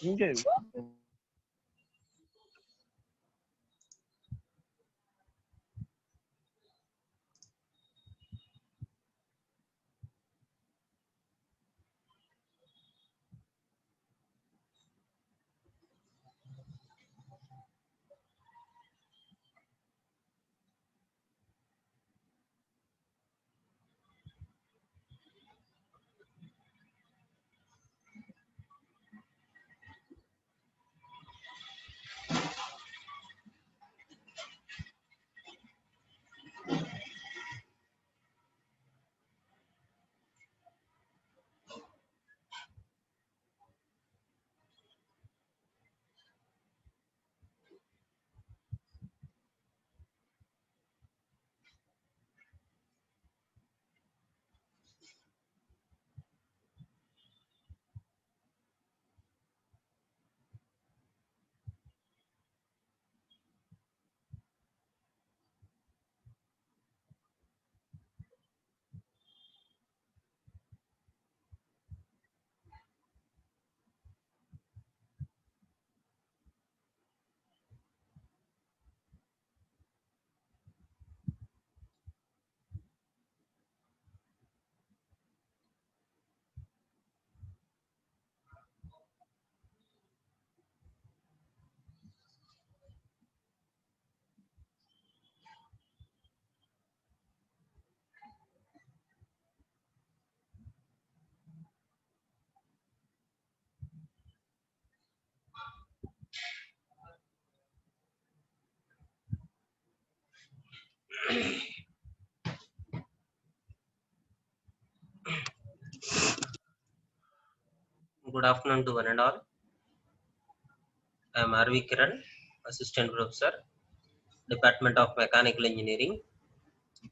Enjoy. Good afternoon to one and all. I am R.V. Kiran, Assistant Professor, Department of Mechanical Engineering,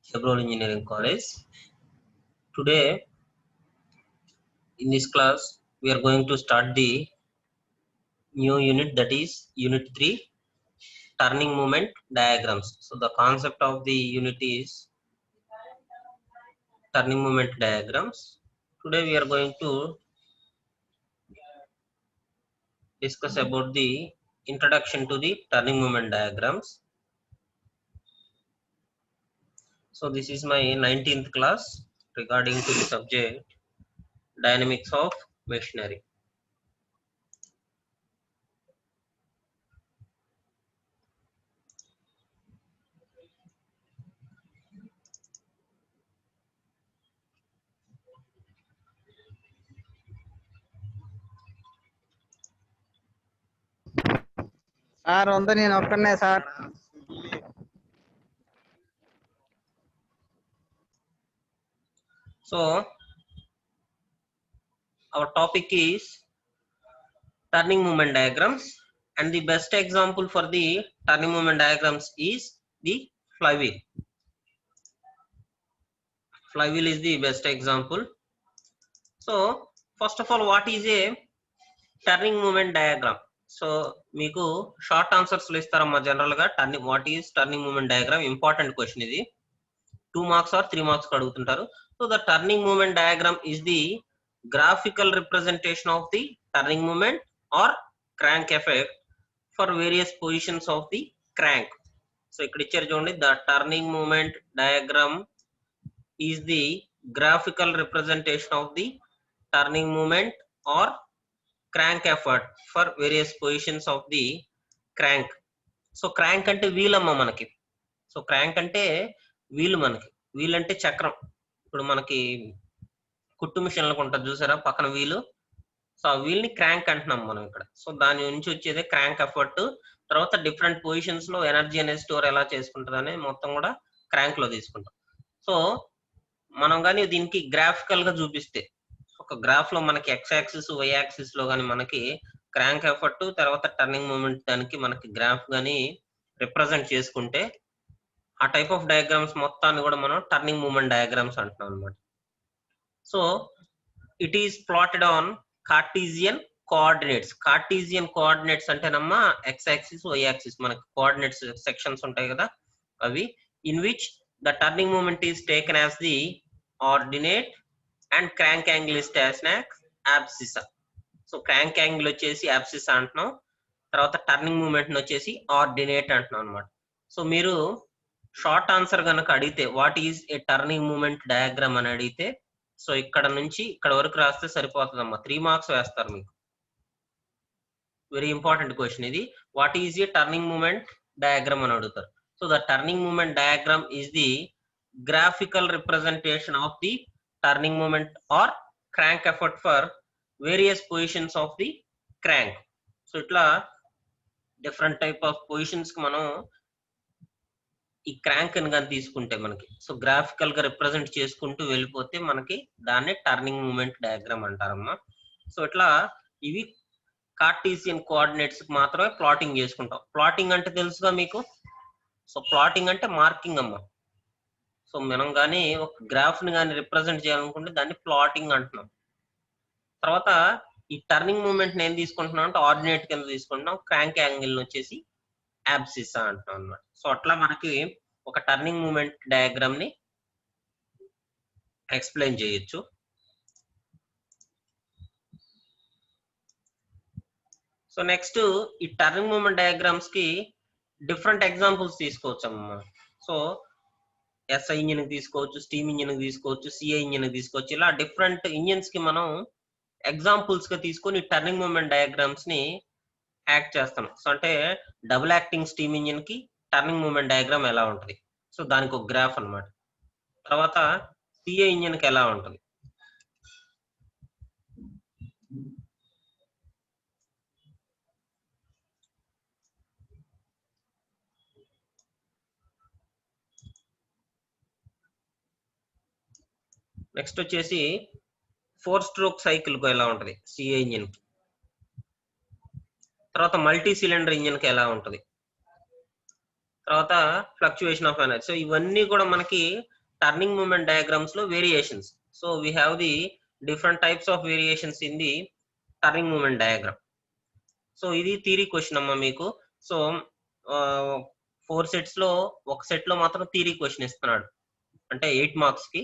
Chevron Engineering College. Today, in this class, we are going to start the new unit, that is Unit 3, Turning Moment Diagrams. So the concept of the unit is Turning Moment Diagrams. Today we are going to discuss about the introduction to the turning moment diagrams. So this is my 19th class regarding to the subject dynamics of machinery. Sir ఉంది, నేను ఒక్కనే sir. So our topic is turning movement diagrams, and the best example for the turning movement diagrams is the flywheel. Flywheel is the best example. So first of all, what is a turning movement diagram? So మీకు short answers లో ఇస్తారమ్మా general గా. Turning, what is turning movement diagram? Important question ఇది. 2 marks or 3 marks అడుగుతుంటారు. So the turning movement diagram is the graphical representation of the turning movement or crank effort for various positions of the crank. So ఇక్కడ ఇచ్చారు చూడండి, the turning movement diagram is the graphical representation of the turning movement or crank effort for various positions of the crank. So crank అంటే wheel అమ్మ మనకి. So crank అంటే wheel, మనకి wheel అంటే చక్రం. ఇప్పుడు మనకి కుట్టు మిషన్లకు ఉంటుంది చూసారా పక్కన వీలు, సో ఆ వీల్ ని క్రాంక్ అంటున్నాం మనం ఇక్కడ. సో దాని నుంచి వచ్చేదే క్రాంక్ ఎఫర్ట్. తర్వాత డిఫరెంట్ పొజిషన్స్ లో ఎనర్జీ అనేది స్టోర్ ఎలా చేసుకుంటుంది అనేది మొత్తం కూడా క్రాంక్ లో తీసుకుంటాం. సో మనం కానీ దీనికి గ్రాఫికల్ గా చూపిస్తే, ఒక గ్రాఫ్ లో మనకి ఎక్స్ యాక్సిస్ వై యాక్సిస్ లో కానీ మనకి క్రాంక్ ఎఫర్ట్ తర్వాత టర్నింగ్ మూమెంట్ దానికి మనకి గ్రాఫ్ గానీ రిప్రజెంట్ చేసుకుంటే ఆ టైప్ ఆఫ్ డయాగ్రామ్స్ మొత్తాన్ని కూడా మనం టర్నింగ్ మూమెంట్ డయాగ్రామ్స్ అంటున్నాం అనమాట. So it is plotted on Cartesian coordinates. Cartesian coordinates అంటేనమ్మా ఎక్స్ యాక్సిస్ వై యాక్సిస్ మనకి కోఆర్డినేట్స్ సెక్షన్స్ ఉంటాయి కదా అవి. In which the turning moment is taken as the ordinate and crank angle is taken as abscissa. So crank angle వచ్చేసి abscissa అంటున్నాం, తర్వాత turning moment వచ్చేసి ordinate అంటున్నాం అనమాట. సో మీరు షార్ట్ ఆన్సర్ కనుక అడిగితే what is a turning moment diagram అని అడిగితే, సో ఇక్కడ నుంచి ఇక్కడ వరకు రాస్తే సరిపోతుందమ్మా. 3 మార్క్స్ వేస్తారు మీకు. వెరీ ఇంపార్టెంట్ క్వశ్చన్ ఇది. What is a turning moment diagram అని అడుగుతారు. So the turning moment diagram is the graphical representation of the turning moment or crank effort for various positions of the crank. So ఇట్లా different type of positions కి మనం ఈ crank అని కానీ తీసుకుంటే మనకి, సో గ్రాఫికల్ గా రిప్రజెంట్ చేసుకుంటూ వెళ్ళిపోతే మనకి దాన్ని టర్నింగ్ మూమెంట్ డయాగ్రామ్ అంటారమ్మా. సో ఇట్లా ఇవి కార్టీసియన్ కోఆర్డినేట్స్ కి మాత్రమే ప్లాటింగ్ చేసుకుంటాం. ప్లాటింగ్ అంటే తెలుసుగా మీకు. సో ప్లాటింగ్ అంటే మార్కింగ్ అమ్మా. సో మనం కానీ ఒక గ్రాఫ్ ని కానీ రిప్రజెంట్ చేయాలనుకుంటే దాన్ని ప్లాటింగ్ అంటున్నాం. తర్వాత ఈ టర్నింగ్ మూమెంట్ ని ఏం తీసుకుంటున్నాం అంటే ఆర్డినేట్ కింద తీసుకుంటున్నాం, క్రాంక్ యాంగిల్ వచ్చేసి అబ్సిస్సా అంటున్నాం అన్నమాట. సో అట్లా మనకి ఒక టర్నింగ్ మూమెంట్ డయాగ్రామ్ ని ఎక్స్ప్లెయిన్ చేయొచ్చు. సో నెక్స్ట్ ఈ టర్నింగ్ మూమెంట్ డయాగ్రామ్స్ కి డిఫరెంట్ ఎగ్జాంపుల్స్ తీసుకోవచ్చు అమ్మా. సో ఎస్ఐ ఇంజిన్ తీసుకోవచ్చు, స్టీమ్ ఇంజిన్ తీసుకోవచ్చు, సిఐ ఇంజిన్ తీసుకోవచ్చు. ఇలా డిఫరెంట్ ఇంజిన్స్ కి మనం ఎగ్జాంపుల్స్ గా తీసుకొని టర్నింగ్ మూమెంట్ డయాగ్రామ్స్ ని యాక్ట్ చేస్తాం. సో అంటే డబుల్ యాక్టింగ్ స్టీమ్ ఇంజిన్ కి టర్నింగ్ మూమెంట్ డయాగ్రామ్ ఎలా ఉంటుంది, సో దానికి ఒక గ్రాఫ్ అన్నమాట. తర్వాత సిఐ ఇంజిన్ కి ఎలా ఉంటుంది. నెక్స్ట్ వచ్చేసి 4 స్ట్రోక్ సైకిల్ కు ఎలా ఉంటుంది సిఐ ఇంజిన్ కి. తర్వాత మల్టీ సిలిండర్ ఇంజిన్ కి ఎలా ఉంటుంది. తర్వాత ఫ్లక్చుయేషన్ ఆఫ్ ఎనర్జీ. సో ఇవన్నీ కూడా మనకి టర్నింగ్ మూమెంట్ డయాగ్రామ్స్ లో variations. So we have the different types of variations in the turning moment diagram. So ఇది థియరీ క్వశ్చన్ అమ్మా మీకు. సో 4 సెట్స్ లో ఒక సెట్ లో మాత్రం థియరీ క్వశ్చన్ ఇస్తున్నాడు, అంటే 8 మార్క్స్ కి.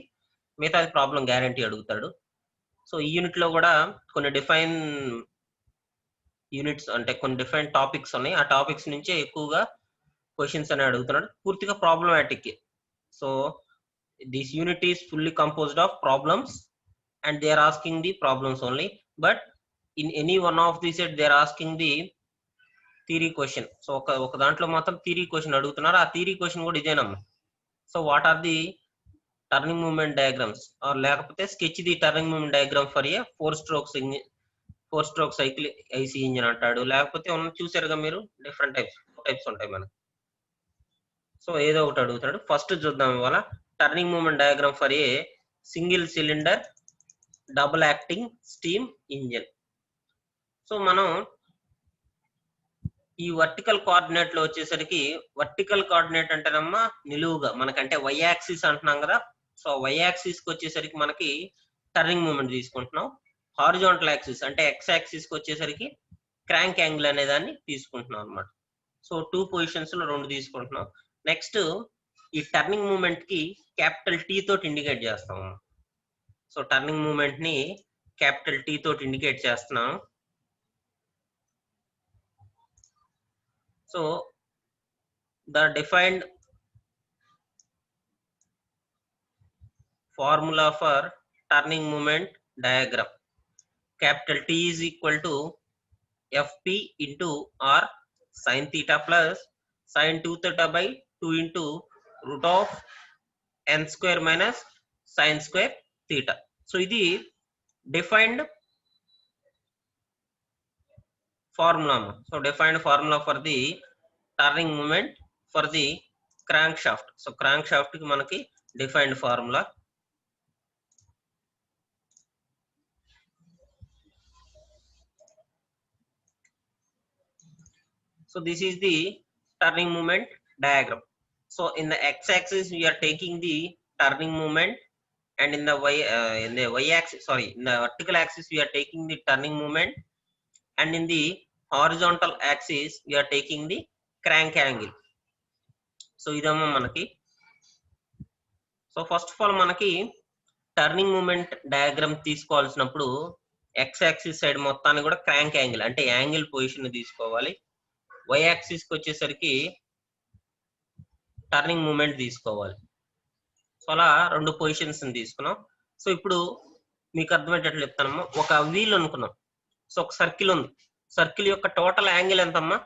మిగతా ప్రాబ్లం గ్యారంటీ అడుగుతాడు. సో ఈ యూనిట్ లో కూడా కొన్ని డిఫైన్ యూనిట్స్ అంటే కొన్ని డిఫరెంట్ టాపిక్స్ ఉన్నాయి. ఆ టాపిక్స్ నుంచే ఎక్కువగా క్వశ్చన్స్ అని అడుగుతున్నాడు, పూర్తిగా problematic. So this unit is fully composed of problems and they are asking the problems only. But in any one of the set they are asking the theory question. So ఒక దాంట్లో మాత్రం theory question అడుగుతున్నారు. ఆ theory question కూడా ఇదేనమ్మా. So what are the turning moment diagrams, లేకపోతే sketch the turning moment diagram for a 4 4 stroke cycle IC engine అంటాడు, లేకపోతే చూసారుగా మీరు డిఫరెంట్ టైప్స్ ఉంటాయి మనకి. సో ఏదో ఒకటి అడుగుతాడు. ఫస్ట్ చూద్దాం ఇవాళ turning moment diagram for a single cylinder double acting steam engine. So మనం ఈ వర్టికల్ కోఆర్డినేట్ లో వచ్చేసరికి, వర్టికల్ కోఆర్డినేట్ అంటేనమ్మా నిలువుగా మనకంటే వై యాక్సిస్ అంటున్నాం కదా. సో వై యాక్సిస్ కి వచ్చేసరికి మనకి టర్నింగ్ మూమెంట్ తీసుకుంటున్నాం. హారిజాంటల్ యాక్సిస్ అంటే ఎక్స్ యాక్సిస్ కి వచ్చేసరికి క్రాంక్ యాంగిల్ అనే దాన్ని తీసుకుంటున్నాం అనమాట. సో 2 పొజిషన్స్ లో 2 తీసుకుంటున్నాం. నెక్స్ట్ ఈ టర్నింగ్ మూమెంట్ కి క్యాపిటల్ టీ తోటి ఇండికేట్ చేస్తాం. సో టర్నింగ్ మూమెంట్ ని క్యాపిటల్ టీ తోటి ఇండికేట్ చేస్తున్నాం. So the defined formula for turning moment diagram, capital T is equal to Fp into R sin theta plus sin 2 theta by 2 into root of n square minus sin square theta. So ఇది defined formula. So defined formula for the turning moment for the crankshaft. So crankshaft ki manaki defined formula. So this is the turning moment diagram. So in the x axis we are taking the turning moment, and in the y axis, sorry, in the vertical axis we are taking the turning moment, and in the horizontal axis we are taking the crank angle. So idamma manaki. So first of all manaki turning moment diagram తీసుకోవాల్సినప్పుడు X axis side మొత్తాన్ని కూడా crank angle అంటే angle position తీసుకోవాలి. Y axis కి వచ్చేసరికి turning moment తీసుకోవాలి. So అలా 2 positions తీసుకున్నాం. సో ఇప్పుడు మీకు అర్థమయ్యేటట్లు చెప్తానమ్మా. ఒక వీల్ అనుకున్నాం. సో ఒక సర్కిల్ ఉంది. సర్కిల్ యొక్క టోటల్ యాంగిల్ ఎంతమ్మా?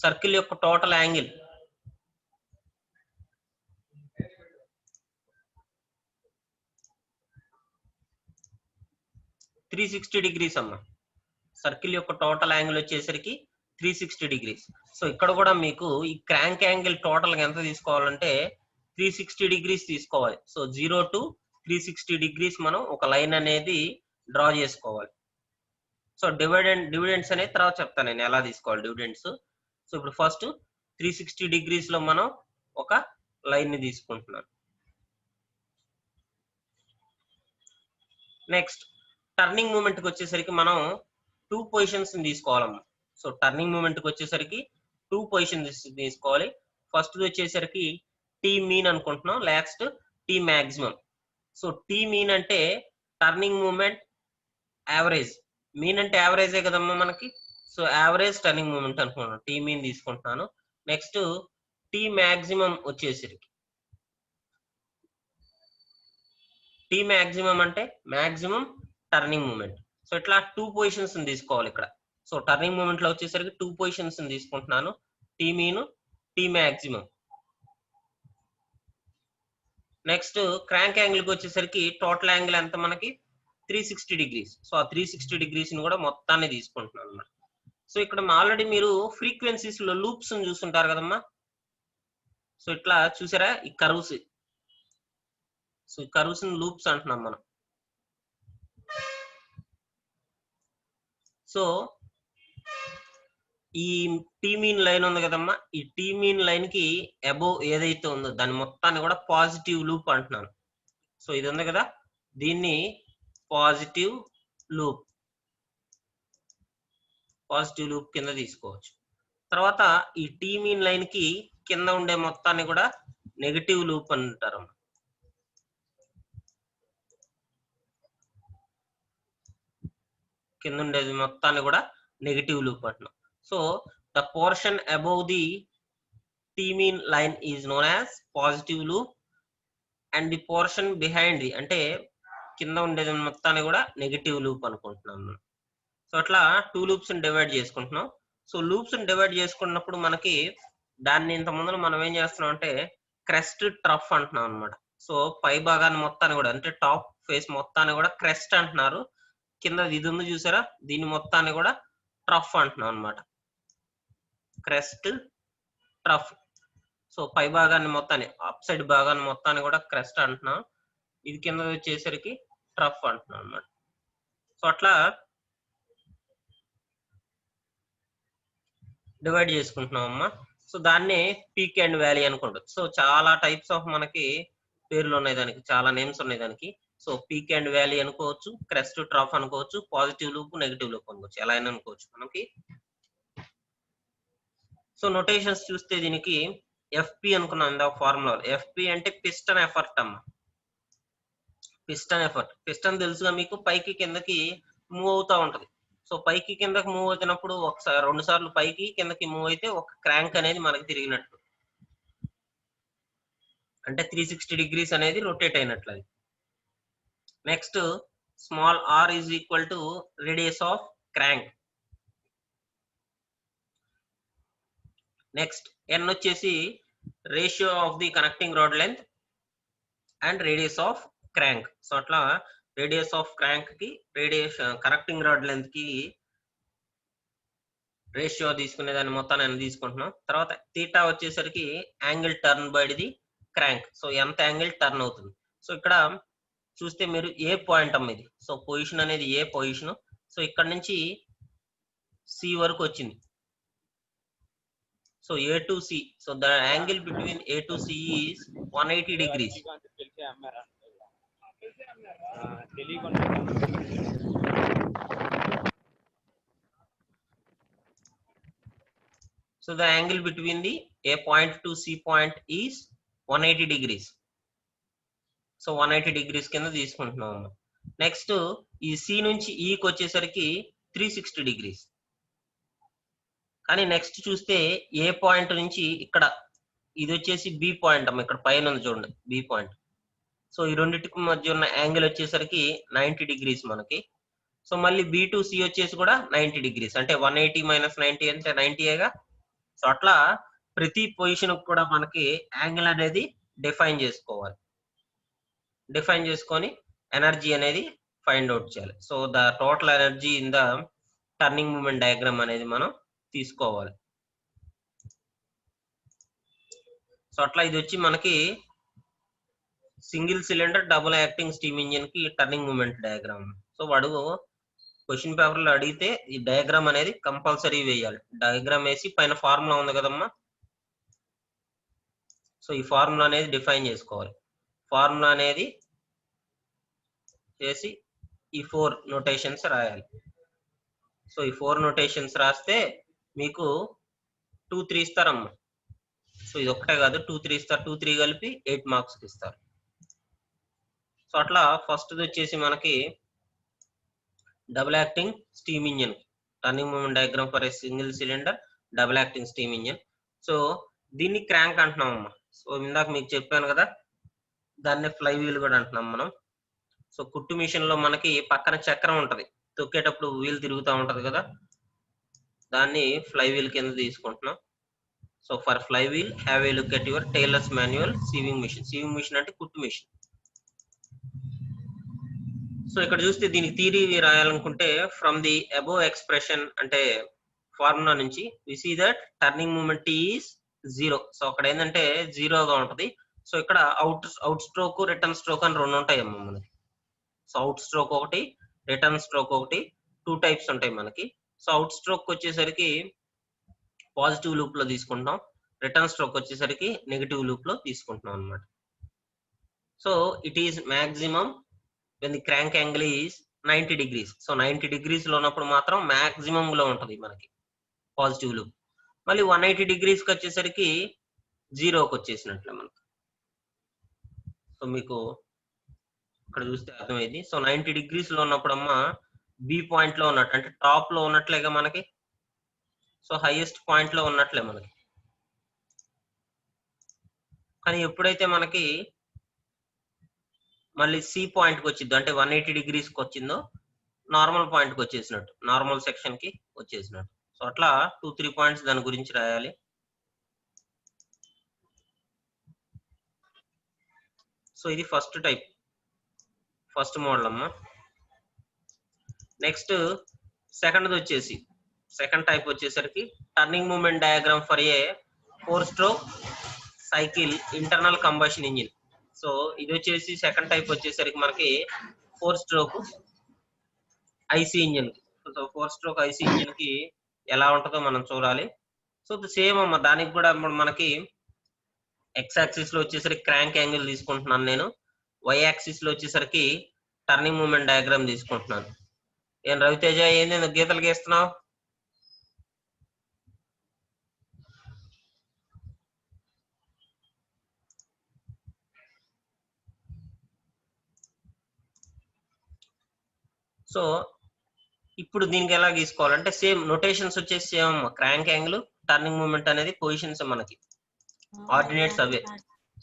సర్కిల్ యొక్క టోటల్ యాంగిల్ 360 degrees అమ్మా. సర్కిల్ యొక్క టోటల్ యాంగిల్ వచ్చేసరికి 360 degrees. సో ఇక్కడ కూడా మీకు ఈ క్రాంక్ యాంగిల్ టోటల్ ఎంత తీసుకోవాలంటే 360 degrees తీసుకోవాలి. సో 0 to 360 degrees మనం ఒక లైన్ అనేది డ్రా చేసుకోవాలి. సో డివిడెండ్స్ అనేది తర్వాత చెప్తాను నేను ఎలా తీసుకోవాలి డివిడెండ్స్. సో ఇప్పుడు ఫస్ట్ 360 degrees లో మనం ఒక లైన్ ని తీసుకుంటున్నాను. నెక్స్ట్ టర్నింగ్ మూమెంట్ కి వచ్చేసరికి మనం 2 పొజిషన్స్ తీసుకోవాలమ్మా. సో టర్నింగ్ మూమెంట్ కి వచ్చేసరికి 2 పొజిషన్స్ తీసుకోవాలి. ఫస్ట్ వచ్చేసరికి టీ మీన్ అనుకుంటున్నాం, next T maximum. So T mean అంటే టర్నింగ్ మూమెంట్ యావరేజ్. మీన్ అంటే యావరేజే కదమ్మా మనకి. సో యావరేజ్ టర్నింగ్ మూమెంట్ అనుకుంటున్నాను, టీ మీన్ తీసుకుంటున్నాను. నెక్స్ట్ టీ మాక్సిమం వచ్చేసరికి, టీ మాక్సిమం అంటే మాక్సిమం టర్నింగ్ మూమెంట్. సో ఇట్లా 2 పొజిషన్స్ తీసుకోవాలి ఇక్కడ. సో టర్నింగ్ మూమెంట్ లో వచ్చేసరికి 2 పొజిషన్స్ తీసుకుంటున్నాను, T mean, T maximum. Next crank angle కి వచ్చేసరికి టోటల్ యాంగిల్ ఎంత మనకి 360 degrees. సో ఆ 360 degrees ని కూడా మొత్తాన్ని తీసుకుంటున్నాను అన్నమాట. సో ఇక్కడ ఆల్రెడీ మీరు ఫ్రీక్వెన్సీస్ లో లూప్స్ చూస్తుంటారు కదమ్మా. సో ఇట్లా చూసారా ఈ కర్వ్స్. సో ఈ కర్వ్స్ లూప్స్ అంటున్నాం మనం. సో ఈ టీ మీన్ లైన్ ఉంది కదమ్మా, ఈ టీ మీన్ లైన్ కి అబోవ్ ఏదైతే ఉందో దాని మొత్తాన్ని కూడా పాజిటివ్ లూప్ అంటున్నాను. సో ఇది ఉంది కదా, దీన్ని పాజిటివ్ లూప్ కింద తీసుకోవచ్చు. తర్వాత ఈ టీ మీన్ లైన్ కి కింద ఉండే మొత్తాన్ని కూడా నెగటివ్ లూప్ అంటారు. కింద ఉండేది మొత్తాన్ని కూడా నెగటివ్ లూప్ అంటున్నాం. So the portion above the T mean line is known as positive loop, and the portion behind the అంటే కింద ఉండేది మొత్తాన్ని కూడా నెగటివ్ లూప్ అనుకుంటున్నాం. సో అట్లా 2 లూప్స్ డివైడ్ చేసుకుంటున్నాం. సో లూప్స్ డివైడ్ చేసుకున్నప్పుడు మనకి దాన్ని ఇంత ముందు మనం ఏం చేస్తున్నాం అంటే క్రెస్ట్ ట్రఫ్ అంటున్నాం అనమాట. సో పై భాగాన్ని మొత్తాన్ని కూడా అంటే టాప్ ఫేస్ మొత్తాన్ని కూడా క్రెస్ట్ అంటున్నారు. కింద ఇది ఉంది చూసారా, దీని మొత్తాన్ని కూడా ట్రఫ్ అంటున్నాం అనమాట. Crest, trough. సో పై భాగాన్ని మొత్తాన్ని, అప్ సైడ్ భాగాన్ని మొత్తాన్ని కూడా క్రెస్ట్ అంటున్నాం. ఇది కింద వచ్చేసరికి ట్రఫ్ అంటున్నాం అనమాట. సో అట్లా డివైడ్ చేసుకుంటున్నాం అమ్మా. సో దాన్ని పీక్ అండ్ వ్యాలీ అనుకుంటాం. సో చాలా టైప్స్ ఆఫ్ మనకి పేర్లు ఉన్నాయి దానికి, చాలా నేమ్స్ ఉన్నాయి దానికి. సో పీక్ అండ్ వ్యాలీ అనుకోవచ్చు, క్రెస్ట్ ట్రఫ్ అనుకోవచ్చు, పాజిటివ్ లూప్, నెగిటివ్ లూప్ అనుకోవచ్చు, ఎలా అయినా అనుకోవచ్చు మనకి. సో నొటేషన్స్ చూస్తే దీనికి ఎఫ్పి అనుకున్నాం ఇందాక ఫార్ములా. ఎఫ్పి అంటే పిస్టన్ ఎఫర్ట్ అమ్మ. పిస్టన్ ఎఫర్ట్, పిస్టన్ తెలుసుగా మీకు, పైకి కిందకి మూవ్ అవుతా ఉంటది. సో పైకి కిందకి మూవ్ అవుతున్నప్పుడు ఒకసారి 2 సార్లు పైకి కిందకి మూవ్ అయితే ఒక క్రాంక్ అనేది మనకి తిరిగినట్టు, అంటే 360 డిగ్రీస్ అనేది రొటేట్ అయినట్లు అది. Next small r is equal to radius of crank. Next n వచ్చేసి ratio of the connecting rod length and radius of crank. So అట్లా రేడియస్ ఆఫ్ క్రాంక్ కి కనెక్టింగ్ రాడ్ లెంత్ కి రేషియో తీసుకునే దాన్ని మొత్తాన్ని అని తీసుకుంటున్నాం. తర్వాత థీటా వచ్చేసరికి angle turn by the crank. So ఎంత యాంగిల్ టర్న్ అవుతుంది. సో ఇక్కడ చూస్తే మీరు ఏ పాయింట్ అమ్మ ఇది. సో పొజిషన్ అనేది ఏ పొజిషన్. సో ఇక్కడ నుంచి సి వరకు వచ్చింది. So A to C. So the angle between A to C is 180 degrees. So the angle between the A point to C point is 180 degrees. So 180 degrees కింద తీసుకుంటున్నాము. Next ఈ C నుంచి ఈకి వచ్చేసరికి 360 degrees. కానీ next చూస్తే ఏ point నుంచి ఇక్కడ ఇది వచ్చేసి బి పాయింట్ అమ్మ, ఇక్కడ పైన ఉంది చూడండి బి పాయింట్. సో ఈ రెండింటికి మధ్య ఉన్న యాంగిల్ వచ్చేసరికి 90 degrees మనకి. సో మళ్ళీ బి టు సి వచ్చేసి కూడా 90 degrees, అంటే 180 మైనస్ 90 అంటే 90ఏగా. సో అట్లా ప్రతి పొజిషన్ కూడా మనకి యాంగిల్ అనేది డిఫైన్ చేసుకోవాలి. డిఫైన్ చేసుకొని ఎనర్జీ అనేది ఫైండ్ అవుట్ చేయాలి. So the total energy in the turning moment diagram అనేది మనం తీసుకోవాలి. సో అట్లా ఇది వచ్చి మనకి single cylinder double acting steam engine కి టర్నింగ్ మూమెంట్ డయాగ్రామ్. సో వాడు క్వశ్చన్ పేపర్ లో అడిగితే ఈ డయాగ్రామ్ అనేది కంపల్సరీ వేయాలి. డయాగ్రామ్ వేసి పైన ఫార్ములా ఉంది కదమ్మా, సో ఈ ఫార్ములా అనేది డిఫైన్ చేసుకోవాలి. ఫార్ములా అనేది చేసి ఈ 4 నోటేషన్స్ రాయాలి. సో ఈ 4 నోటేషన్స్ రాస్తే మీకు 2, 3 ఇస్తారమ్మా. సో ఇది ఒక్కటే కాదు, 2, 3 ఇస్తారు. 2, 3 కలిపి 8 మార్క్స్ ఇస్తారు. సో అట్లా ఫస్ట్ వచ్చేసి మనకి double acting steam engine turning moment diagram for a single cylinder double acting steam engine. So దీన్ని క్రాంక్ అంటున్నాం అమ్మా. సో ఇందాక మీకు చెప్పాను కదా, దాన్ని ఫ్లై వీల్ కూడా అంటున్నాం మనం. సో కుట్టు మిషన్ లో మనకి పక్కన చక్రం ఉంటది, తొక్కేటప్పుడు వీల్ తిరుగుతూ ఉంటది కదా, దాన్ని ఫ్లై వీల్ కింద తీసుకుంటున్నాం. So for fly wheel have a look at your tailor's manual sewing machine. Sewing machine అంటే కుట్టు మిషన్. సో ఇక్కడ చూస్తే దీనికి థియరీ రాయాలనుకుంటే ఫ్రమ్ ది అబోవ్ ఎక్స్ప్రెషన్ అంటే ఫార్ములా నుంచి we see that turning moment is 0. So అక్కడ ఏంటంటే 0గా ఉంటది. సో ఇక్కడ అవుట్ స్ట్రోక్ రిటర్న్ స్ట్రోక్ అని 2 ఉంటాయి అమ్మ మనకి. సో అవుట్ స్ట్రోక్ ఒకటి, రిటర్న్ స్ట్రోక్ ఒకటి, 2 టైప్స్ ఉంటాయి మనకి. సో అవుట్ స్ట్రోక్ వచ్చేసరికి పాజిటివ్ లూప్ లో తీసుకుంటాం, రిటర్న్ స్ట్రోక్ వచ్చేసరికి నెగిటివ్ లూప్ లో తీసుకుంటున్నాం అనమాట. So it is maximum when the crank angle is 90 degrees. So 90 degrees లో ఉన్నప్పుడు మాత్రం మాక్సిమం లో ఉంటది మనకి పాజిటివ్ లూప్. మళ్ళీ 180 degrees కి వచ్చేసరికి 0కి వచ్చేసినట్లే మనకి. సో మీకు ఇక్కడ చూస్తే అర్థమైంది. సో 90 degrees లో ఉన్నప్పుడు అమ్మ బి పాయింట్ లో ఉన్నట్టు, అంటే టాప్ లో ఉన్నట్లేగా మనకి. సో హైయెస్ట్ పాయింట్ లో ఉన్నట్లే మనకి. కానీ ఎప్పుడైతే మనకి మళ్ళీ సి పాయింట్ కి వచ్చింది, అంటే 180 degrees కి వచ్చిందో నార్మల్ పాయింట్ కి వచ్చేసినట్టు, నార్మల్ సెక్షన్ కి వచ్చేసినట్టు. సో అట్లా 2-3 పాయింట్స్ దాని గురించి రాయాలి. సో ఇది ఫస్ట్ టైప్ ఫస్ట్ మోడల్ అమ్మా. నెక్స్ట్ సెకండ్ వచ్చేసి సెకండ్ టైప్ వచ్చేసరికి turning moment diagram for a 4-stroke cycle internal combustion engine. So ఇది వచ్చేసి సెకండ్ టైప్ వచ్చేసరికి మనకి 4-stroke IC engine. So 4-stroke IC engine కి ఎలా ఉంటుందో మనం చూడాలి. సో సేమ్ అమ్మ, దానికి కూడా మనకి ఎక్స్ యాక్సిస్ లో వచ్చేసరికి క్రాంక్ యాంగిల్ తీసుకుంటున్నాను నేను, వై యాక్సిస్ లో వచ్చేసరికి టర్నింగ్ మూమెంట్ డయాగ్రామ్ తీసుకుంటున్నాను. ఏం రవితేజ ఏంది గీతలు గీస్తున్నావు? సో ఇప్పుడు దీనికి ఎలా గీసుకోవాలంటే సేమ్ నొటేషన్స్ వచ్చేసి same crank angle, turning moment అనేది పొజిషన్స్ మనకి ఆర్డినేట్స్ అవే.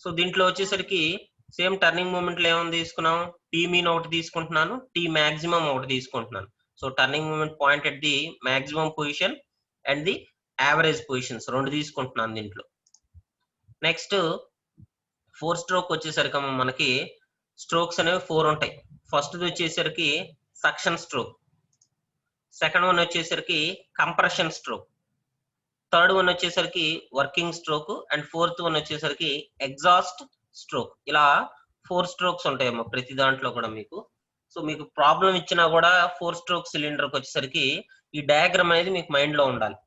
సో దీంట్లో వచ్చేసరికి సేమ్ టర్నింగ్ మూమెంట్ లో ఏమైనా తీసుకున్నాం, టీ మీన్ ఒకటి తీసుకుంటున్నాను, టీ మాక్సిమం ఒకటి తీసుకుంటున్నాను. So turning moment point at the maximum position and the average positions రెండు తీసుకుంటున్నాను దీంట్లో. నెక్స్ట్ 4-stroke వచ్చేసరికి మనకి స్ట్రోక్స్ అనేవి 4 ఉంటాయి. ఫస్ట్ వచ్చేసరికి సక్షన్ స్ట్రోక్, సెకండ్ వన్ వచ్చేసరికి కంప్రెషన్ స్ట్రోక్, థర్డ్ వన్ వచ్చేసరికి working stroke and fourth one వచ్చేసరికి ఎగ్జాస్ట్ స్ట్రోక్. ఇలా 4 strokes ఉంటాయమ్మా ప్రతి దాంట్లో కూడా మీకు. సో మీకు ప్రాబ్లం ఇచ్చినా కూడా 4-stroke సిలిండర్కి వచ్చేసరికి ఈ డయాగ్రామ్ అనేది మీకు మైండ్ లో ఉండాలి.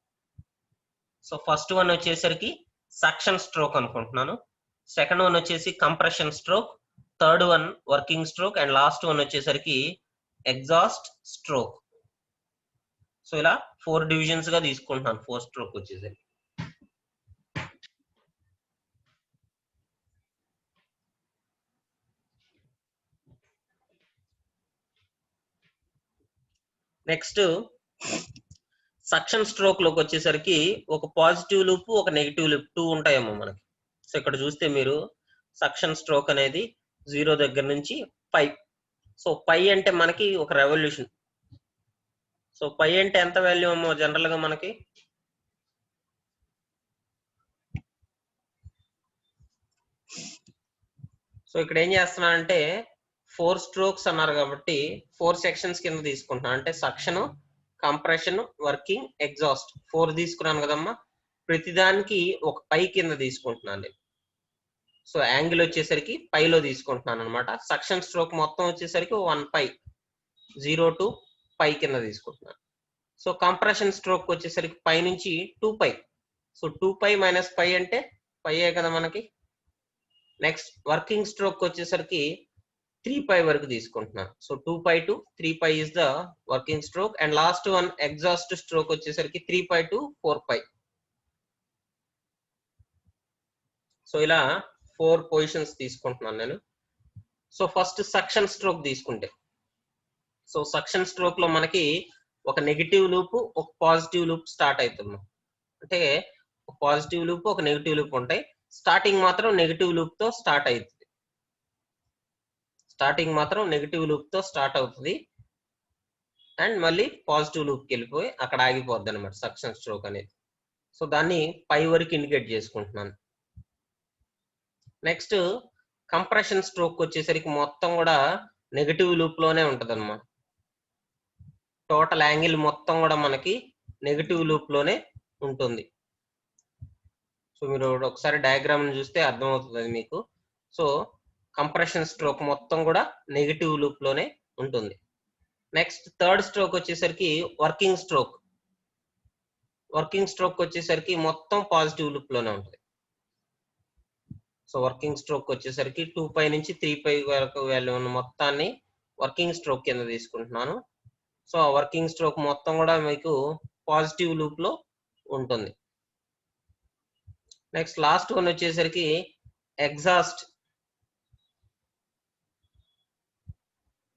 సో ఫస్ట్ వన్ వచ్చేసరికి సక్షన్ స్ట్రోక్ అనుకుంటున్నాను, సెకండ్ వన్ వచ్చేసి compression stroke, third one working stroke and last one వచ్చేసరికి ఎగ్జాస్ట్ స్ట్రోక్. సో ఇలా 4 divisions గా తీసుకుంటున్నాను 4-stroke వచ్చేసరికి. నెక్స్ట్ సక్షన్ స్ట్రోక్ లోకి వచ్చేసరికి ఒక పాజిటివ్ లూప్ ఒక నెగిటివ్ లూప్ 2 ఉంటాయేమో మనకి. సో ఇక్కడ చూస్తే మీరు సక్షన్ స్ట్రోక్ అనేది 0 దగ్గర నుంచి పై. సో పై అంటే మనకి ఒక రెవల్యూషన్. సో పై అంటే ఎంత వాల్యూ అమ్మో జనరల్ గా మనకి? సో ఇక్కడ ఏం చేస్తున్నానంటే 4 strokes అన్నారు కాబట్టి 4 sections కింద తీసుకుంటున్నాను. అంటే సక్షన్, కంప్రెషన్, వర్కింగ్, ఎగ్జాస్ట్ 4 తీసుకున్నాను కదమ్మా. ప్రతిదానికి ఒక పై కింద తీసుకుంటున్నాను నేను. సో యాంగిల్ వచ్చేసరికి పైలో తీసుకుంటున్నాను అనమాట. సక్షన్ స్ట్రోక్ మొత్తం వచ్చేసరికి 1 పై, 0 to పై కింద తీసుకుంటున్నాను. సో కంప్రెషన్ స్ట్రోక్ వచ్చేసరికి పై నుంచి 2 పై. సో 2 పై మైనస్ పై అంటే పైయే కదా మనకి. నెక్స్ట్ వర్కింగ్ స్ట్రోక్ వచ్చేసరికి 3 పై వరకు తీసుకుంటున్నాను. So 2 pi to 3 pi is the working stroke and last one exhaust stroke వచ్చేసరికి 3 పై టు 4 పై. సో ఇలా 4 పొజిషన్స్ తీసుకుంటున్నాను నేను. సో ఫస్ట్ సక్షన్ స్ట్రోక్ తీసుకుంటే, సో సక్షన్ స్ట్రోక్ లో మనకి ఒక నెగిటివ్ లూప్ ఒక పాజిటివ్ లూప్ స్టార్ట్ అవుతుంది. అంటే ఒక పాజిటివ్ లూప్ ఒక నెగిటివ్ లూప్ ఉంటాయి. స్టార్టింగ్ మాత్రం నెగిటివ్ లూప్ తో స్టార్ట్ అవుతుంది. స్టార్టింగ్ మాత్రం నెగిటివ్ లూప్ తో స్టార్ట్ అవుతుంది అండ్ మళ్ళీ పాజిటివ్ లూప్కి వెళ్ళిపోయి అక్కడ ఆగిపోద్ది అనమాట సక్షన్ స్ట్రోక్ అనేది. సో దాన్ని పై వరకు ఇండికేట్ చేసుకుంటున్నాను. నెక్స్ట్ కంప్రెషన్ స్ట్రోక్ వచ్చేసరికి మొత్తం కూడా నెగిటివ్ లూప్ లోనే ఉంటది అన్నమాట. టోటల్ యాంగిల్ మొత్తం కూడా మనకి నెగిటివ్ లూప్ లోనే ఉంటుంది. సో మీరు ఒకసారి డయాగ్రామ్ చూస్తే అర్థమవుతుంది మీకు. సో కంప్రెషన్ స్ట్రోక్ మొత్తం కూడా నెగిటివ్ లూప్ లోనే ఉంటుంది. నెక్స్ట్ థర్డ్ స్ట్రోక్ వచ్చేసరికి వర్కింగ్ స్ట్రోక్. వర్కింగ్ స్ట్రోక్ వచ్చేసరికి మొత్తం పాజిటివ్ లూప్ లోనే ఉంటుంది. సో వర్కింగ్ స్ట్రోక్ వచ్చేసరికి 2 పై నుంచి 3 పై వరకు వాల్యూ ఉన్న మొత్తాన్ని వర్కింగ్ స్ట్రోక్ కింద తీసుకుంటున్నాను. సో ఆ వర్కింగ్ స్ట్రోక్ మొత్తం కూడా మీకు పాజిటివ్ లూప్ లో ఉంటుంది. నెక్స్ట్ లాస్ట్ వన్ వచ్చేసరికి ఎగ్జాస్ట్.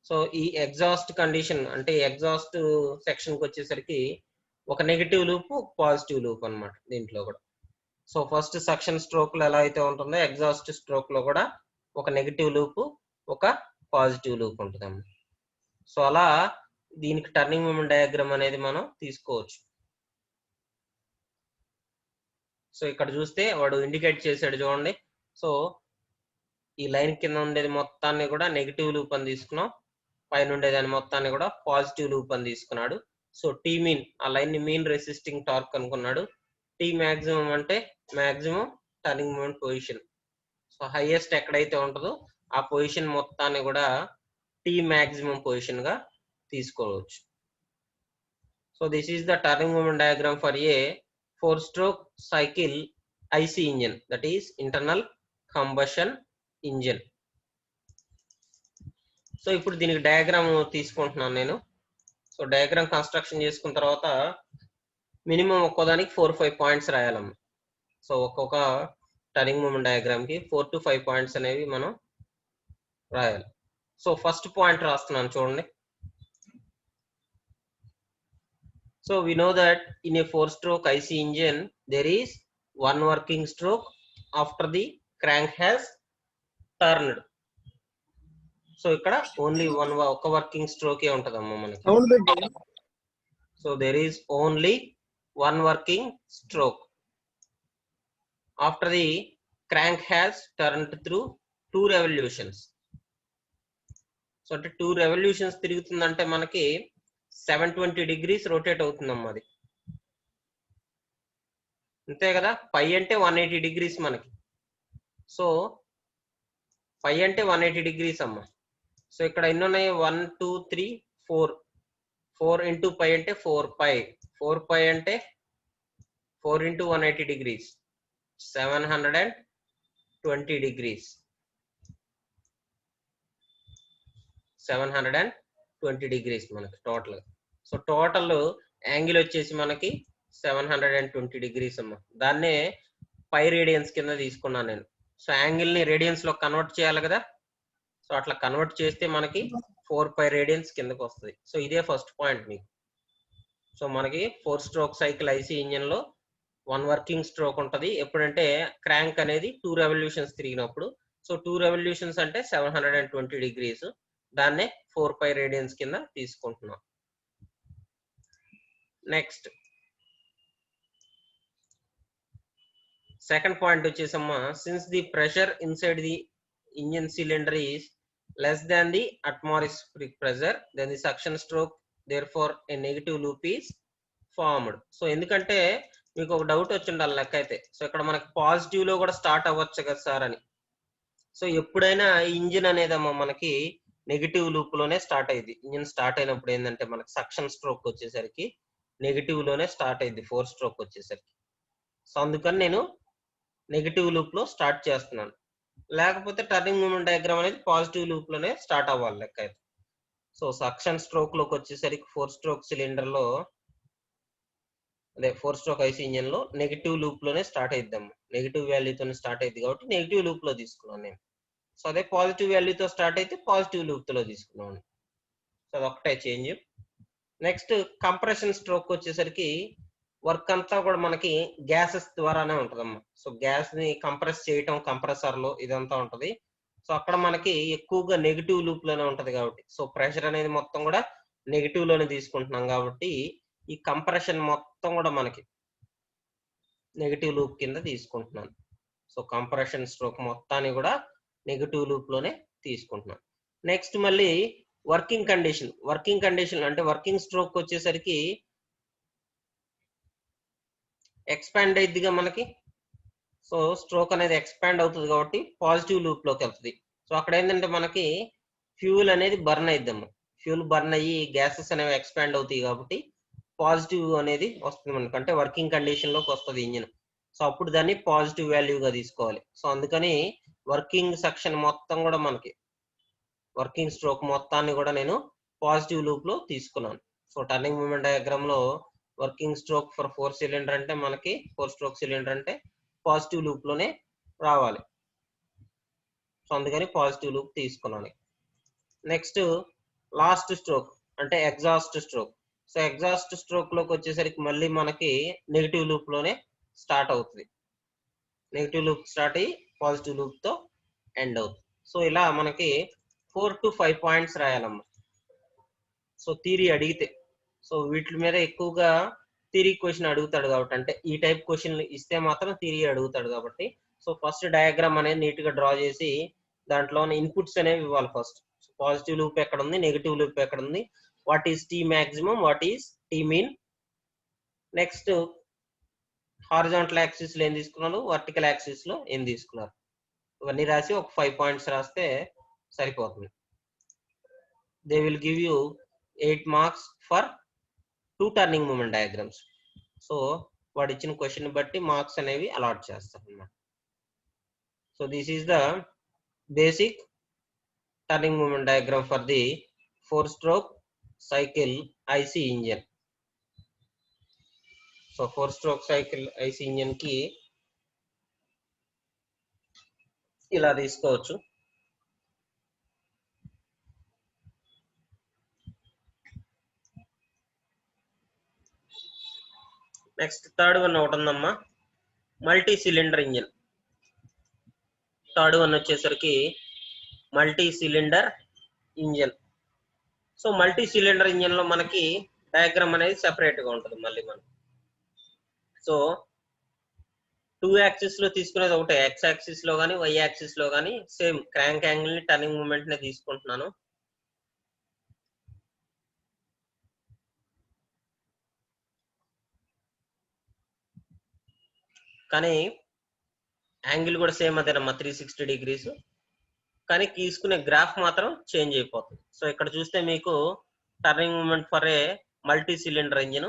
సో ఈ ఎగ్జాస్ట్ కండిషన్ అంటే ఎగ్జాస్ట్ సెక్షన్ కి వచ్చేసరికి ఒక నెగిటివ్ లూప్ పాజిటివ్ లూప్ అన్నమాట దీంట్లో కూడా. సో ఫస్ట్ సక్షన్ స్ట్రోక్ లో ఎలా అయితే ఉంటుందో ఎగ్జాస్ట్ స్ట్రోక్ లో కూడా ఒక నెగిటివ్ లూప్ ఒక పాజిటివ్ లూప్ ఉంటుంది. సో అలా దీనికి టర్నింగ్ మూమెంట్ డయాగ్రామ్ అనేది మనం తీసుకోవచ్చు. సో ఇక్కడ చూస్తే వాడు ఇండికేట్ చేశాడు చూడండి. సో ఈ లైన్ కింద ఉండేది మొత్తాన్ని కూడా నెగిటివ్ లూప్ అని తీసుకున్నాం, పైన ఉండేదాన్ని మొత్తాన్ని కూడా పాజిటివ్ లూప్ అని తీసుకున్నాడు. సో టీ మీన్, ఆ లైన్ ని మీన్ రెసిస్టింగ్ టార్క్ అనుకున్నాడు. టీ మాక్సిమం అంటే maximum turning moment position. So highest ఎక్కడైతే ఉంటుందో ఆ పొజిషన్ మొత్తాన్ని కూడా టీ మాక్సిమం పొజిషన్ గా తీసుకోవచ్చు. So this is the turning moment diagram for a 4-stroke cycle IC engine, that is internal combustion engine. So ఇప్పుడు దీనికి డయాగ్రామ్ తీసుకుంటున్నాను నేను. సో డయాగ్రామ్ కన్స్ట్రక్షన్ చేసుకున్న తర్వాత మినిమం ఒక్కోదానికి 4-5 పాయింట్స్ రాయాలమ్మ. సో ఒక్కొక్క టర్నింగ్ మూమెంట్ డయాగ్రామ్ కి 4 to 5 పాయింట్స్ అనేవి మనం రాయాలి. సో ఫస్ట్ పాయింట్ రాస్తున్నాను చూడండి. So we know that in a 4-stroke IC engine there is one working stroke after the crank has turned. So ikkada only one working stroke e untadamma manaki. So there is only one working stroke after the crank has turned through 2 revolutions. So ante 2 revolutions tirugutundante manaki 720 degrees rotate అవుతుందమ్మా అది. అంతే కదా, పై అంటే 180 degrees మనకి. So పై అంటే 180 degrees అమ్మా. So ఇక్కడ ఎన్ని ఉన్నాయి, 1 2 3 4 ఇంటూ పై అంటే 4 పై అంటే 4 into 180 degrees 720 degrees 720 degrees మనకి టోటల్. సో టోటల్ యాంగిల్ వచ్చేసి మనకి 720 degrees అమ్మా. దాన్నే పై రేడియన్స్ కింద తీసుకున్నాను నేను. సో యాంగిల్ ని రేడియన్స్ లో కన్వర్ట్ చేయాలి కదా. సో అట్లా కన్వర్ట్ చేస్తే మనకి 4 పై రేడియన్స్ కిందకి వస్తుంది. సో ఇదే ఫస్ట్ పాయింట్ మీకు. సో మనకి 4-stroke cycle IC ఇంజిన్ లో 1 వర్కింగ్ స్ట్రోక్ ఉంటది ఎప్పుడంటే క్రాంక్ అనేది 2 రెవల్యూషన్స్ తిరిగినప్పుడు. సో 2 రెవల్యూషన్స్ అంటే 720 degrees, దాన్నే 4 పై రేడియన్స్ కింద తీసుకుంటున్నాం. నెక్స్ట్ సెకండ్ పాయింట్ వచ్చేసమ్మా, since the pressure inside the engine cylinder is less than the atmospheric pressure, then the suction stroke, therefore a negative loop is formed. So ఎందుకంటే మీకు ఒక doubt వచ్చి ఉండాలి లెక్క అయితే. సో ఇక్కడ మనకి పాజిటివ్ లో కూడా స్టార్ట్ అవ్వచ్చు కదా సార్ అని. సో ఎప్పుడైనా ఇంజిన్ అనేదమ్మా మనకి నెగిటివ్ లూప్ లోనే స్టార్ట్ అయ్యింది. ఇంజిన్ స్టార్ట్ అయినప్పుడు ఏంటంటే మనకి సక్షన్ స్ట్రోక్ వచ్చేసరికి నెగిటివ్ లోనే స్టార్ట్ అయ్యింది 4-stroke వచ్చేసరికి. సో అందుకని నేను నెగిటివ్ లూప్ లో స్టార్ట్ చేస్తున్నాను. లేకపోతే టర్నింగ్ మూమెంట్ డయాగ్రామ్ అనేది పాజిటివ్ లూప్ లోనే స్టార్ట్ అవ్వాలి లెక్క అయితే. సో సక్షన్ స్ట్రోక్ లోకి వచ్చేసరికి 4-stroke సిలిండర్ లో అదే 4-stroke IC ఇంజిన్ లో నెగిటివ్ లూప్ లోనే స్టార్ట్ అయిద్దాం. నెగిటివ్ వాల్యూతో స్టార్ట్ అయింది కాబట్టి నెగిటివ్ లూప్ లో తీసుకున్నాను నేను. సో అదే పాజిటివ్ వాల్యూతో స్టార్ట్ అయితే పాజిటివ్ లూప్ లో తీసుకున్నాను. సో అదొకటే చేంజ్. నెక్స్ట్ కంప్రెషన్ స్ట్రోక్ వచ్చేసరికి వర్క్ అంతా కూడా మనకి గ్యాసెస్ ద్వారానే ఉంటదమ్మా. సో గ్యాస్ ని కంప్రెస్ చేయటం కంప్రెసర్ లో ఇదంతా ఉంటది. సో అక్కడ మనకి ఎక్కువగా నెగిటివ్ లూప్ లోనే ఉంటది కాబట్టి, సో ప్రెషర్ అనేది మొత్తం కూడా నెగిటివ్ లోనే తీసుకుంటున్నాం కాబట్టి ఈ కంప్రెషన్ మొత్తం కూడా మనకి నెగిటివ్ లూప్ కింద తీసుకుంటున్నాను. సో కంప్రెషన్ స్ట్రోక్ మొత్తాన్ని కూడా నెగిటివ్ లూప్ లోనే తీసుకుంటున్నాను. నెక్స్ట్ మళ్ళీ వర్కింగ్ కండిషన్ అంటే వర్కింగ్ స్ట్రోక్ వచ్చేసరికి ఎక్స్పాండ్ అయిద్దిగా మనకి. సో స్ట్రోక్ అనేది ఎక్స్పాండ్ అవుతుంది కాబట్టి పాజిటివ్ లూప్ లోకి వెళ్తుంది. సో అక్కడ ఏంటంటే మనకి ఫ్యూల్ అనేది బర్న్ అయిద్దమ్మా. ఫ్యూల్ బర్న్ అయ్యి గ్యాసెస్ అనేవి ఎక్స్పాండ్ అవుతాయి కాబట్టి పాజిటివ్ అనేది వస్తుంది మనకి, అంటే వర్కింగ్ కండిషన్ లోకి వస్తుంది ఇంజిన్. సో అప్పుడు దాన్ని పాజిటివ్ వాల్యూగా తీసుకోవాలి. సో అందుకని వర్కింగ్ సెక్షన్ మొత్తం కూడా మనకి వర్కింగ్ స్ట్రోక్ మొత్తాన్ని కూడా నేను పాజిటివ్ లూప్ లో తీసుకున్నాను. సో టర్నింగ్ మూమెంట్ డయాగ్రామ్ లో వర్కింగ్ స్ట్రోక్ ఫర్ 4 సిలిండర్ అంటే మనకి 4-stroke సిలిండర్ అంటే పాజిటివ్ లూప్ లోనే రావాలి. సో అందుకని పాజిటివ్ లూప్ తీసుకున్నాను. నెక్స్ట్ లాస్ట్ స్ట్రోక్ అంటే exhaust stroke. So exhaust stroke లోకి వచ్చేసరికి మళ్ళీ మనకి నెగిటివ్ లూప్ లోనే స్టార్ట్ అవుతుంది. నెగిటివ్ లూప్ స్టార్ట్ అయ్యి పాజిటివ్ లూప్ తో ఎండ్ అవుతుంది. సో ఇలా మనకి 4 to 5 పాయింట్స్ రాయాలమ్మా. సో థియరీ అడిగితే, సో వీటి మీద ఎక్కువగా థియరీ క్వశ్చన్ అడుగుతాడు కాబట్టి, అంటే ఈ టైప్ క్వశ్చన్ ఇస్తే మాత్రం థియరీ అడుగుతాడు కాబట్టి, సో ఫస్ట్ డయాగ్రామ్ అనేది నీట్ గా డ్రా చేసి దాంట్లోని ఇన్పుట్స్ అనేవి ఇవ్వాలి ఫస్ట్. పాజిటివ్ లూప్ ఎక్కడ ఉంది, నెగిటివ్ లూప్ ఎక్కడ ఉంది, what is T maximum, what is T mean. Next horizontal axis లో ఏం తీసుకున్నారు, వర్టికల్ యాక్సిస్ లో ఏం తీసుకున్నారు, ఇవన్నీ రాసి ఒక 5 పాయింట్స్ రాస్తే సరిపోతుంది. They will give you 8 marks for 2 turning moment diagrams. So వాడు ఇచ్చిన క్వశ్చన్ బట్టి మార్క్స్ అనేవి అలాట్ చేస్తారు అన్నమాట. So this is the basic turning moment diagram for the 4-stroke cycle IC engine. So 4-stroke cycle IC engine కి ఇలా తీసుకోవచ్చు. Next third one ఒకటి ఉందమ్మా, multi cylinder engine. Third one వచ్చేసరికి multi cylinder engine. So multi cylinder engine లో మనకి diagram అనేది separate గా ఉంటుంది మళ్ళీ మనం. సో 2 యాక్సిస్ లో తీసుకునేది ఒకటే, ఎక్స్ యాక్సిస్ లో కానీ వై యాక్సిస్ లో కానీ సేమ్ క్రాంక్ యాంగిల్ ని టర్నింగ్ మూమెంట్ ని తీసుకుంటున్నాను. కానీ యాంగిల్ కూడా సేమ్ అదేనమ్మా 360 degrees, కానీ తీసుకునే గ్రాఫ్ మాత్రం చేంజ్ అయిపోతుంది. సో ఇక్కడ చూస్తే మీకు turning moment for a multi cylinder engine.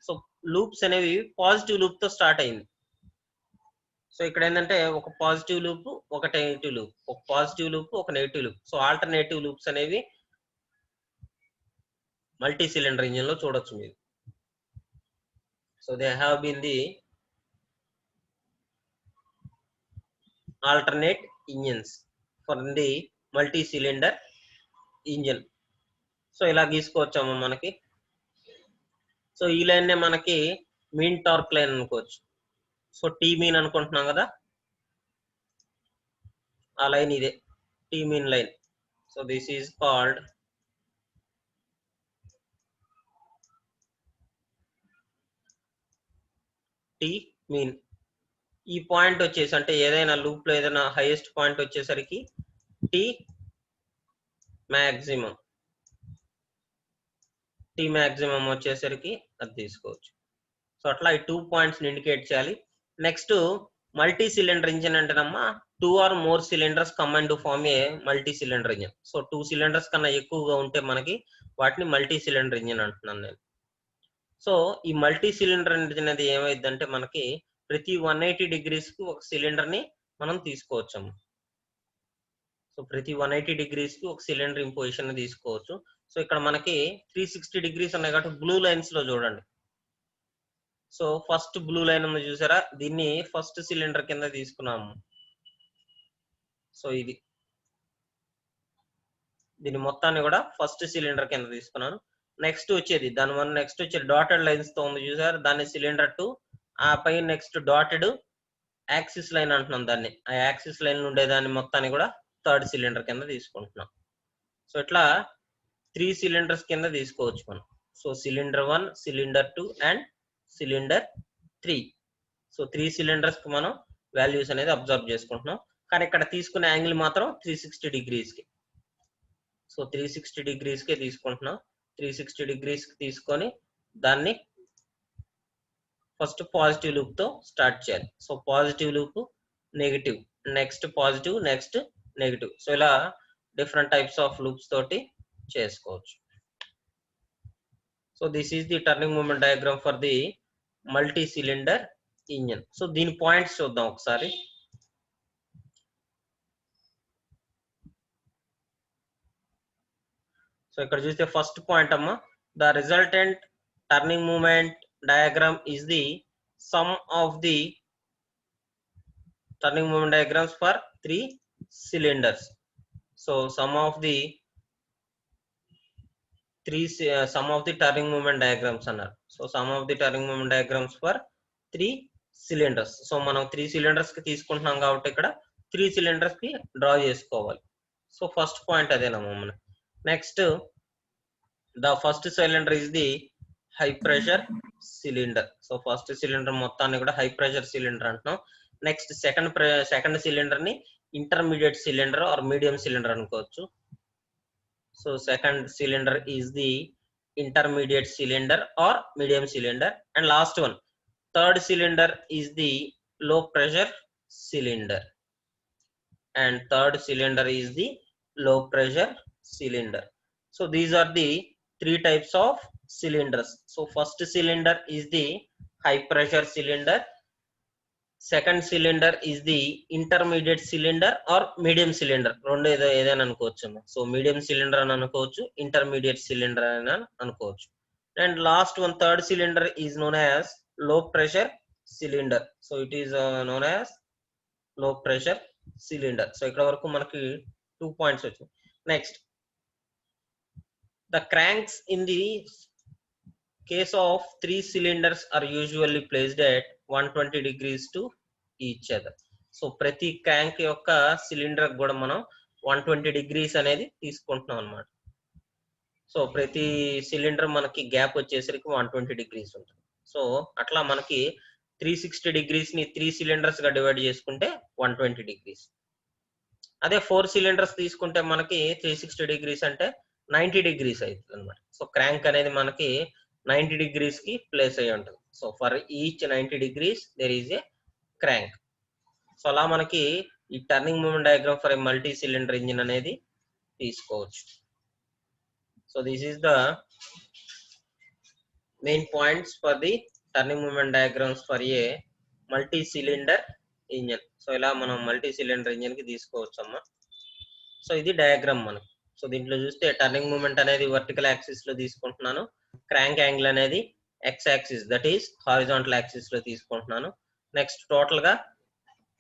So loops అనేవి పాజిటివ్ లూప్ తో స్టార్ట్ అయింది. సో ఇక్కడ ఏంటంటే ఒక పాజిటివ్ లూప్, ఒక నెగిటివ్ లూప్, ఒక పాజిటివ్ లూప్, ఒక negative loop. So alternative loops అనేవి మల్టీ సిలిండర్ ఇంజిన్ లో చూడొచ్చు మీరు. So they have been the alternate engines for the multi cylinder engine. So ఇలా గీసుకోవచ్చాము మనకి. సో ఈ లైన్ నే మనకి మీన్ టార్క్ లైన్ అనుకోవచ్చు. సో టీ మీన్ అనుకుంటున్నాం కదా, ఆ లైన్ ఇదే T mean line. So this is called T mean. ఈ పాయింట్ వచ్చేసి అంటే ఏదైనా లూప్ లో ఏదైనా హైయెస్ట్ పాయింట్ వచ్చేసరికి టీ మాక్సిమం, టీ మాక్సిమం వచ్చేసరికి అది తీసుకోవచ్చు. సో అట్లా ఈ 2 పాయింట్స్ ఇండికేట్ చేయాలి. నెక్స్ట్ మల్టీ సిలిండర్ ఇంజిన్ అంటేనమ్మా 2 or more cylinders combined to form a multi cylinder engine. So 2 cylinders కన్నా ఎక్కువగా ఉంటే మనకి వాటిని మల్టీ సిలిండర్ ఇంజిన్ అంటున్నాను నేను. సో ఈ మల్టీ సిలిండర్ ఇంజిన్ అనేది ఏమైందంటే మనకి ప్రతి 180 degrees కి ఒక సిలిండర్ ని మనం తీసుకోవచ్చమ్మా. సో ప్రతి 180 degrees కి ఒక సిలిండర్ ఇంపోజిషన్ తీసుకోవచ్చు. సో ఇక్కడ మనకి 360 degrees ఉన్నాయి కాబట్టి బ్లూ లైన్స్ లో చూడండి. సో ఫస్ట్ బ్లూ లైన్ ఉంది చూసారా, దీన్ని ఫస్ట్ సిలిండర్ కింద తీసుకున్నాము. సో ఇది దీని మొత్తాన్ని కూడా ఫస్ట్ సిలిండర్ కింద తీసుకున్నాను. నెక్స్ట్ వచ్చేది దాని వన్, నెక్స్ట్ వచ్చేది డాటెడ్ లైన్స్ తో ఉంది చూసారు, దాన్ని సిలిండర్ 2. ఆ పై నెక్స్ట్ డాటెడ్ యాక్సిస్ లైన్ అంటున్నాం దాన్ని, ఆ యాక్సిస్ లైన్ ఉండే దాన్ని మొత్తాన్ని కూడా థర్డ్ సిలిండర్ కింద తీసుకుంటున్నాం. సో ఇట్లా 3 cylinders కింద తీసుకోవచ్చు మనం. So cylinder 1, cylinder 2 and cylinder 3. So 3 cylinders కి మనం వాల్యూస్ అనేది అబ్జర్వ్ చేసుకుంటున్నాం. కానీ ఇక్కడ తీసుకునే యాంగిల్ మాత్రం 360 degrees కి. సో 360 degrees కే తీసుకుంటున్నాం. 360 degrees కి తీసుకొని దాన్ని ఫస్ట్ పాజిటివ్ లూప్ తో స్టార్ట్ చేయాలి. So positive loop, negative, next positive, next negative. So ఇలా డిఫరెంట్ టైప్స్ ఆఫ్ లూప్స్ తోటి చేసుకోవచ్చు. So this is the turning moment diagram for the multi cylinder engine. So దీని points చూద్దాం ఒకసారి. So ఇక్కడ చూస్తే ఫస్ట్ పాయింట్ అమ్మా, the resultant turning moment diagram is the sum of the turning moment diagrams for 3 cylinders. So sum of the turning moment diagrams annar. So sum of the turning moment diagrams for 3 cylinders. So మనం 3 cylinders కి తీసుకుంటున్నాం కాబట్టి ఇక్కడ 3 cylinders కి draw చేసుకోవాలి. So first point అదేనమ్మా మనం. Next the first cylinder is the high pressure cylinder. So first cylinder మొత్తాన్ని కూడా హై ప్రెషర్ సిలిండర్ అంటున్నాం. నెక్స్ట్ సెకండ్ సిలిండర్ ని intermediate cylinder or medium cylinder అనుకోవచ్చు. So second cylinder is the intermediate cylinder or medium cylinder, and last one, third cylinder is the low pressure cylinder, and third cylinder is the low pressure cylinder. So these are the three types of cylinders. So first cylinder is the high pressure cylinder, second cylinder is the intermediate cylinder or medium cylinder, రెండు ఏదైనా అనుకోవచ్చు. So medium cylinder అని అనుకోవచ్చు, intermediate cylinder అని అనుకోవచ్చు. And last one third cylinder is known as low pressure cylinder. So it is known as low pressure cylinder. So ఇక్కడ వరకు మనకి 2 పాయింట్స్ వచ్చాయి. Next, the cranks in the case of 3 cylinders are usually placed at 120 degrees to each other. So ప్రతి crank యొక్క cylinder కూడా మనం 120 degrees అనేది తీసుకుంటున్నాం అన్నమాట. సో ప్రతి సిలిండర్ మనకి గ్యాప్ వచ్చేసరికి 120 డిగ్రీస్ ఉంటుంది. సో అట్లా మనకి 360 డిగ్రీస్ ని 3 సిలిండర్స్ గా డివైడ్ చేసుకుంటే 120 డిగ్రీస్. అదే 4 సిలిండర్స్ తీసుకుంటే మనకి 360 డిగ్రీస్ అంటే 90 డిగ్రీస్ అవుతుంది అనమాట. సో క్రాంక్ అనేది మనకి 90 డిగ్రీస్ కి ప్లేస్ అయ్యి ఉంటుంది. So for each 90 degrees there is a crank. So అలా మనకి ఈ turning moment diagram for a multi cylinder engine అనేది తీసుకోవచ్చు. So this is the main points for the turning moment diagrams for a multi cylinder engine. So ఇలా మనం multi cylinder engine కి తీసుకోవచ్చు అమ్మా. సో ఇది డయాగ్రామ్ మనకి. సో దీంట్లో చూస్తే టర్నింగ్ మూమెంట్ అనేది వర్టికల్ యాక్సిస్ లో తీసుకుంటున్నాను, క్రాంక్ యాంగిల్ అనేది X axis that is horizontal axis లో తీసుకుంటున్నాను. నెక్స్ట్ టోటల్ గా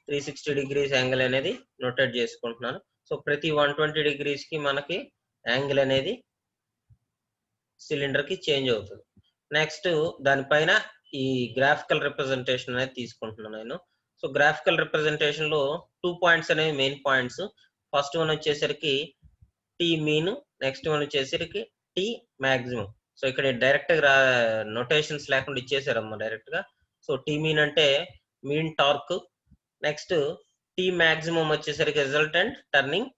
360 డిగ్రీస్ యాంగిల్ అనేది నోటేట్ చేసుకుంటున్నాను. సో ప్రతి 120 డిగ్రీస్ కి మనకి యాంగిల్ అనేది సిలిండర్ కి చేంజ్ అవుతుంది. నెక్స్ట్ దానిపైన ఈ గ్రాఫికల్ రిప్రజెంటేషన్ అనేది తీసుకుంటున్నాను నేను. సో గ్రాఫికల్ రిప్రజెంటేషన్ లో 2 పాయింట్స్ అనేవి మెయిన్ పాయింట్స్. ఫస్ట్ వన్ వచ్చేసరికి టీ మీన్, నెక్స్ట్ వన్ వచ్చేసరికి టీ మాక్సిమం. సో ఇక్కడ డైరెక్ట్ గా నోటేషన్స్ లేకుండా ఇచ్చేసారమ్మా డైరెక్ట్ గా. సో టీ మీన్ అంటే mean torque, next T maximum వచ్చేసరికి resultant turning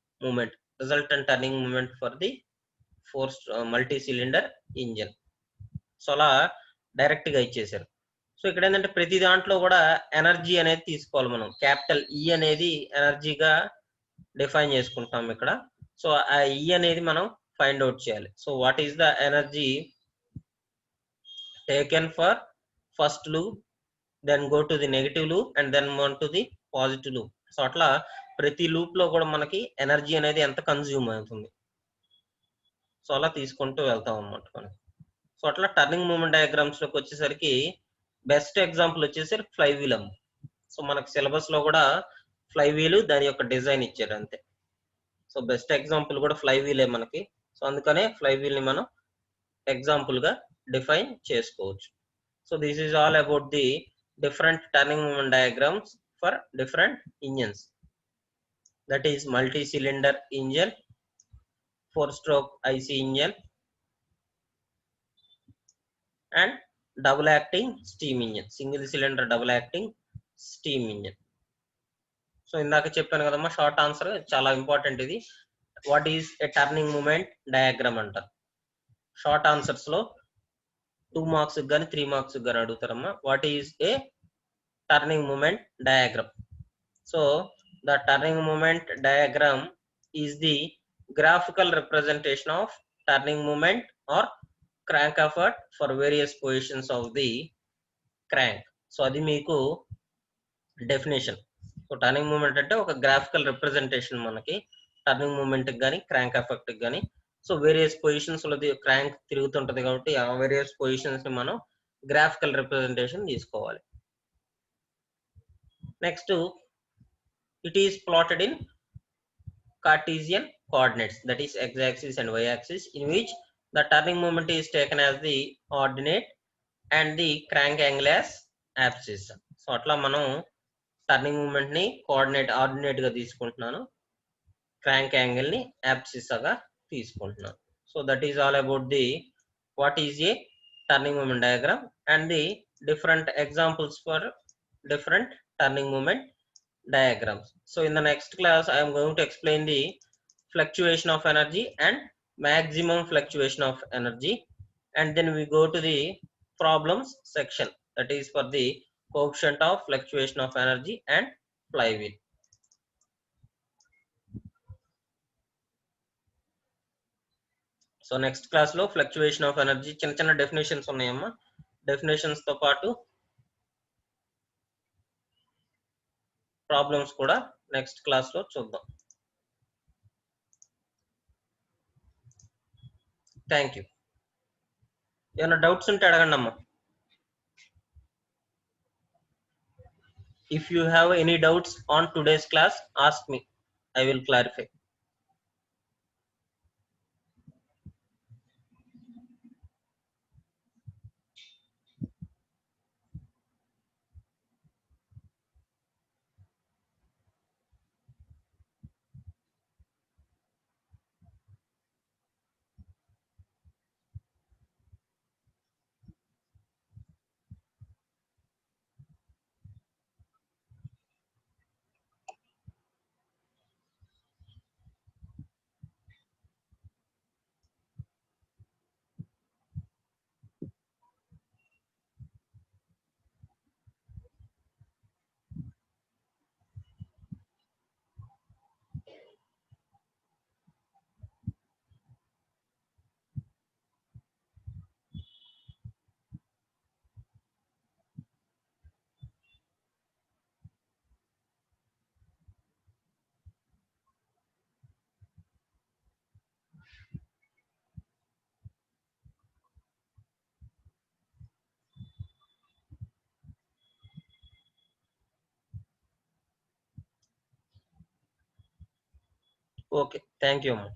moment for the force multi cylinder engine. So అలా డైరెక్ట్ గా ఇచ్చేసారు. సో ఇక్కడ ఏంటంటే ప్రతి దాంట్లో కూడా ఎనర్జీ అనేది తీసుకోవాలి మనం. క్యాపిటల్ ఈ అనేది ఎనర్జీగా డిఫైన్ చేసుకుంటాం ఇక్కడ. సో ఆ ఈ అనేది మనం ఫైండ్ అవుట్ చేయాలి. So what is the energy taken for first loop, then go to the negative loop and then go to the positive loop. So అట్లా ప్రతి లూప్ లో కూడా మనకి ఎనర్జీ అనేది ఎంత కన్జ్యూమ్ అవుతుంది, సో అలా తీసుకుంటూ వెళ్తాం అన్నమాట మనం. సో అట్లా టర్నింగ్ మూమెంట్ డయాగ్రామ్స్ లోకి వచ్చేసరికి బెస్ట్ ఎగ్జాంపుల్ వచ్చేసరికి ఫ్లై వీల్ అమ్మ. సో మనకి సిలబస్ లో కూడా ఫ్లై వీల్ దాని యొక్క డిజైన్ ఇచ్చారు అంతే. సో బెస్ట్ ఎగ్జాంపుల్ కూడా ఫ్లై వీలే మనకి. సో అందుకనే ఫ్లై వీల్ ని మనం ఎగ్జాంపుల్ గా డిఫైన్ చేసుకోవచ్చు. So this is all about the different turning moment diagrams for different engines, that is multi cylinder engine, 4-stroke IC engine and double acting steam engine, single cylinder double acting steam engine. So ఇందాక చెప్పాను కదమ్మా, short answer చాలా important ఇది. What is a turning moment diagram అంటారు. Short answers లో 2 marks కానీ 3 marks కానీ అడుగుతారమ్మా. What is a turning moment diagram? So the turning moment diagram is the graphical representation of turning moment or crank effort for various positions of the crank. So అది మీకు definition. So turning moment అంటే ఒక graphical representation మనకి turning moment కానీ crank effect కానీ. So various positions లో crank తిరుగుతుంటది కాబట్టి ఆ వేరియస్ పొజిషన్స్ ని మనం గ్రాఫికల్ రిప్రజెంటేషన్ తీసుకోవాలి. Next, it is plotted in Cartesian coordinates, that is x-axis and y-axis, in which the turning moment is taken as the ordinate and the crank angle as abscissa. So అట్లా మనం turning moment ని ordinate గా తీసుకుంటున్నాను, crank angle ని abscissa గా తీసుకుంటున్నాను. So that is all about the what is a turning moment diagram and the different examples for different turning moment diagrams. So in the next class, I am going to explain the fluctuation of energy and maximum fluctuation of energy, and then we go to the problems section, that is for the coefficient of fluctuation of energy and flywheel. So next class లో fluctuation of energy చిన్న చిన్న definitions ఉన్నాయమ్మా. Definitions తో పాటు problems కూడా next class లో చూద్దాం. Thank you. ఏమైనా డౌట్స్ ఉంటే అడగండి అమ్మా. If you have any doubts on today's class, ask me, I will clarify. Okay, thank you అమ్మా.